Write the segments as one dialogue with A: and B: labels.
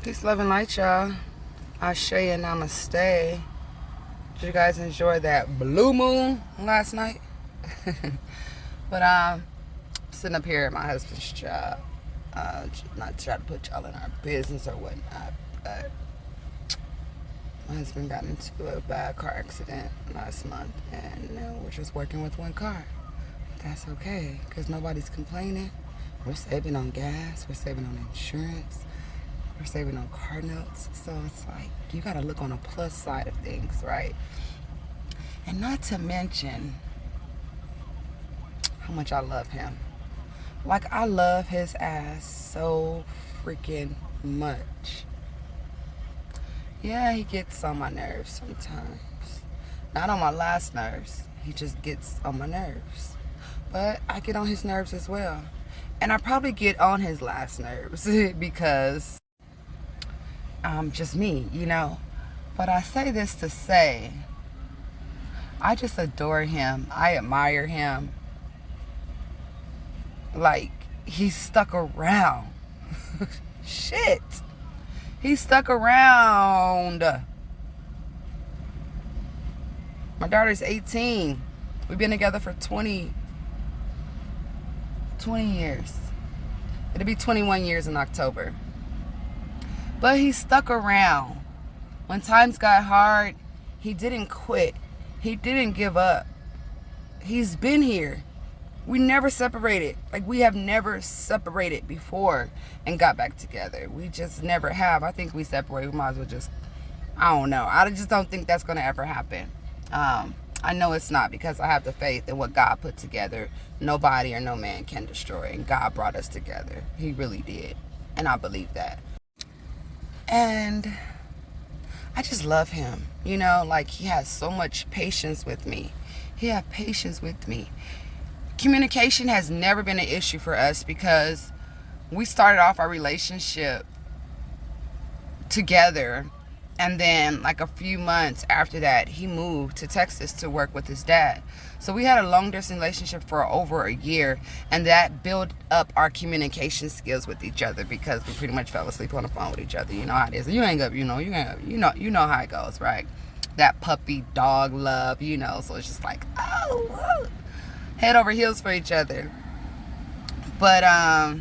A: Peace, love, and light, y'all. Ashe and namaste. Did you guys enjoy that blue moon last night? But I'm sitting up here at my husband's job. Not to try to put y'all in our business or whatnot, but my husband got into a bad car accident last month, and we're just working with one car. But that's okay, because nobody's complaining. We're saving on gas. We're saving on insurance. We're saving on car notes. So it's like, you got to look on a plus side of things, right? And not to mention how much I love him. Like, I love his ass so freaking much. Yeah, he gets on my nerves sometimes. Not on my last nerves. He just gets on my nerves. But I get on his nerves as well. And I probably get on his last nerves because I'm just me, But I say this to say, I just adore him. I admire him. Like, he's stuck around. Shit. He's stuck around. My daughter's 18. We've been together for 20 years. It'll be 21 years in October. But he stuck around. When times got hard, he didn't quit. He didn't give up. He's been here. We never separated. Like, we have never separated before and got back together. We just never have. I think we separated. We might as well just, I don't know. I just don't think that's going to ever happen. I know it's not, because I have the faith in what God put together. Nobody or no man can destroy. And God brought us together. He really did. And I believe that. And I just love him. Like, he has so much patience with me. He has patience with me. Communication has never been an issue for us because we started off our relationship together, and then like a few months after that, he moved to Texas to work with his dad. So we had a long distance relationship for over a year, and that built up our communication skills with each other because we pretty much fell asleep on the phone with each other. You know how it is. You hang up, you know how it goes, right? That puppy dog love, so it's just like, oh, head over heels for each other. But I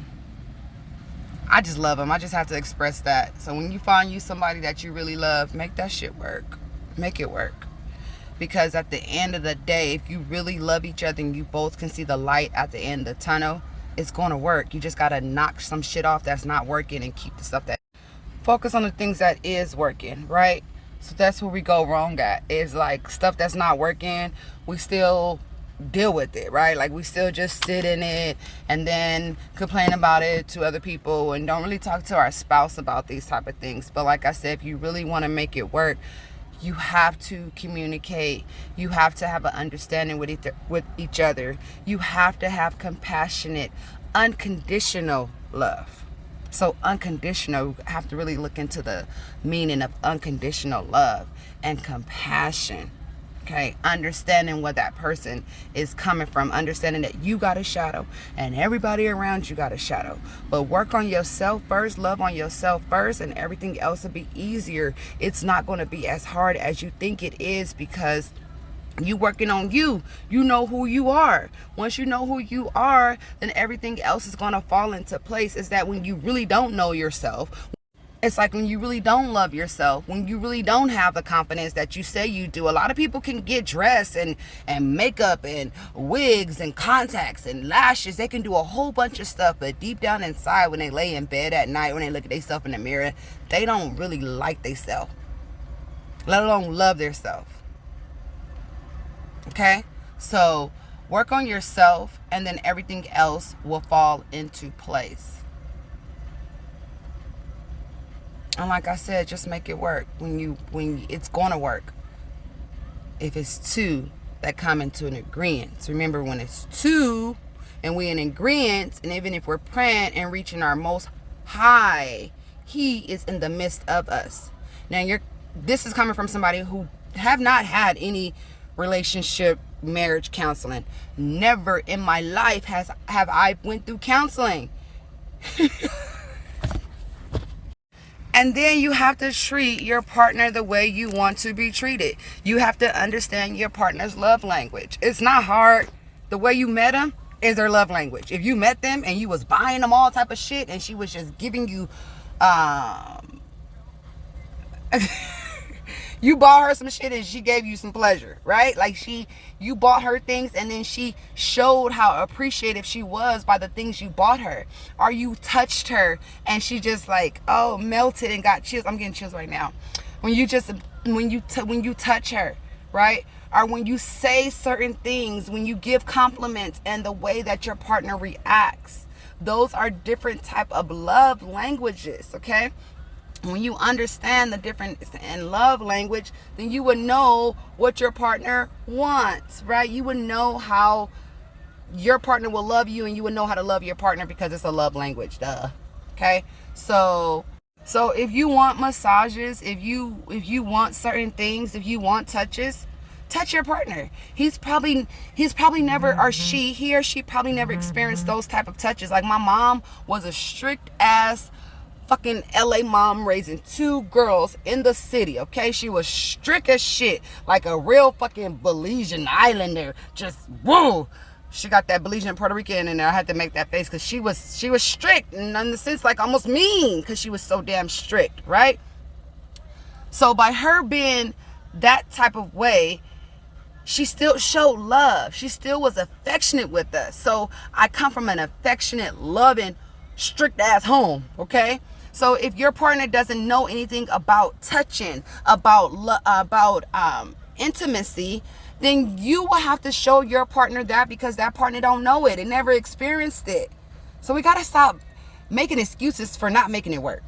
A: just love him. I just have to express that. So when you find you somebody that you really love, make that shit work. Make it work. Because at the end of the day, if you really love each other and you both can see the light at the end of the tunnel, it's going to work. You just got to knock some shit off that's not working and keep the stuff that... Focus on the things that is working, right? So that's where we go wrong at. Is like stuff that's not working, we still deal with it, right? Like, we still just sit in it and then complain about it to other people and don't really talk to our spouse about these type of things. But like I said, if you really want to make it work, you have to communicate. You have to have an understanding with each other. You have to have compassionate, unconditional love. So unconditional, you have to really look into the meaning of unconditional love and compassion. Okay, understanding where that person is coming from, understanding that you got a shadow and everybody around you got a shadow. But work on yourself first, love on yourself first, and everything else will be easier. It's not going to be as hard as you think it is because you working on you. You know who you are. Once you know who you are, then everything else is going to fall into place. Is that when you really don't know yourself, it's like when you really don't love yourself, when you really don't have the confidence that you say you do. A lot of people can get dressed and makeup and wigs and contacts and lashes. They can do a whole bunch of stuff, but deep down inside, when they lay in bed at night, when they look at themselves in the mirror, they don't really like themselves, let alone love themselves. Okay? So work on yourself, and then everything else will fall into place. And like I said, just make it work when it's going to work. If it's two that come into an agreement. So remember, when it's two and we're in agreement, and even if we're praying and reaching our most high, he is in the midst of us. Now, this is coming from somebody who have not had any relationship marriage counseling. Never in my life have I went through counseling. And then you have to treat your partner the way you want to be treated. You have to understand your partner's love language. It's not hard. The way you met them is their love language. If you met them and you was buying them all type of shit and she was just giving you you bought her some shit and she gave you some pleasure, right? Like you bought her things and then she showed how appreciative she was by the things you bought her. Or you touched her and she just like, oh, melted and got chills. I'm getting chills right now. When you touch her, right? Or when you say certain things, when you give compliments and the way that your partner reacts. Those are different type of love languages, okay? When you understand the difference in love language, then you would know what your partner wants, right? You would know how your partner will love you, and you would know how to love your partner because it's a love language, duh. Okay? So if you want massages, if you want certain things, if you want touches, touch your partner. He's probably never, or he or she probably never experienced those type of touches. Like my mom was a strict ass fucking LA mom raising 2 girls in the city, okay? She was strict as shit, like a real fucking Belizean islander. Just whoa. She got that Belizean Puerto Rican in there. I had to make that face because she was strict, and in the sense like almost mean because she was so damn strict, right? So by her being that type of way, she still showed love. She still was affectionate with us. So I come from an affectionate, loving, strict ass home, okay? So if your partner doesn't know anything about touching, about intimacy, then you will have to show your partner that, because that partner don't know it and never experienced it. So we got to stop making excuses for not making it work.